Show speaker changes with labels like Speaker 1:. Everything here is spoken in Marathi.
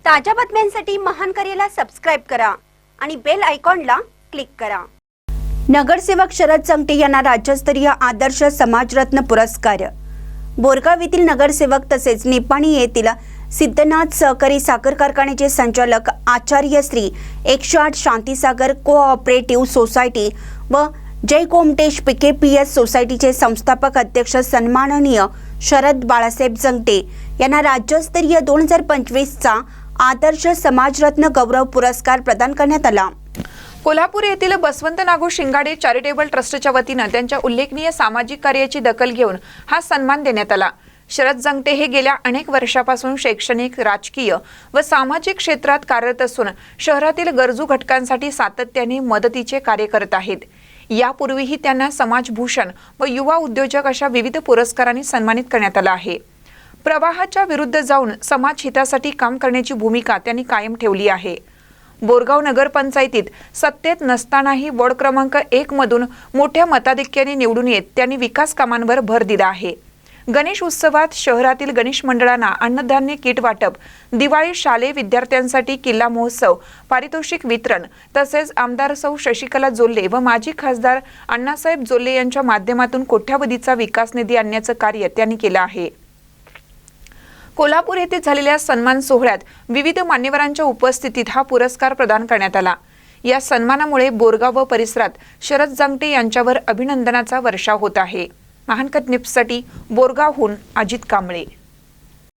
Speaker 1: ताज्या बातम्यांसाठी महान करेला सबस्क्राइब करा आणि बेल आयकॉनला क्लिक करा। नगरसेवक शरद जंगटे यांना राज्यस्तरीय आदर्श समाजरत्न पुरस्कार। बोरगाव येथील नगरसेवक तसेच निपाणी येथील सिद्धनाथ सहकारी साखर कारखान्याचे संचालक आचार्य श्री 108 शांतीसागर कोऑपरेटिव्ह सोसायटी व जय कोमटेश पीकेपीएस सोसायटीचे संस्थापक अध्यक्ष सन्माननीय शरद बाळासाहेब जंगटे यांना राज्यस्तरीय 2025 चा आदर्श समाजरत्न गौरव पुरस्कार प्रदान करण्यात आला।
Speaker 2: कोल्हापूर येथील बसवंत नागू शिंगाडे चॅरिटेबल ट्रस्टच्या वतीने त्यांच्या उल्लेखनीय सामाजिक कार्याची दखल घेऊन हा सन्मान देण्यात आला। शरद जंगटे हे गेल्या अनेक वर्षापासून शैक्षणिक, राजकीय व सामाजिक क्षेत्रात कार्यरत असून शहरातील गरजू घटकांसाठी सातत्याने मदतीचे कार्य करत आहेत। यापूर्वीही त्यांना समाजभूषण व युवा उद्योजक अशा विविध पुरस्कारांनी सन्मानित करण्यात आलं आहे। प्रवाहाच्या विरुद्ध जाऊन समाज हितासाठी काम करण्याची भूमिका त्यांनी कायम ठेवली आहे। बोरगाव नगरपंचायतीत सत्तेत नसतानाही वॉर्ड क्रमांक 1 मधून मोठ्या मताधिक्याने निवडून येत त्यांनी विकास कामांवर भर दिला आहे। गणेश उत्सवात शहरातील गणेश मंडळांना अन्नधान्य किट वाटप, दिवाळी शालेय विद्यार्थ्यांसाठी किल्ला महोत्सव, पारितोषिक वितरण तसेच आमदार सौ शशिकला जोल्ले व माजी खासदार अण्णासाहेब जोल्ले यांच्या माध्यमातून कोट्यावधीचा विकास निधी आणण्याचे कार्य त्यांनी केले आहे। कोल्हापूर येथे झालेल्या सन्मान सोहळ्यात विविध मान्यवरांच्या उपस्थितीत हा पुरस्कार प्रदान करण्यात आला। या सन्मानामुळे बोरगाव व परिसरात शरद जंगटे यांच्यावर अभिनंदनाचा वर्षाव होत आहे। महान न्यूजसाठी बोरगावहून अजित कांबळे।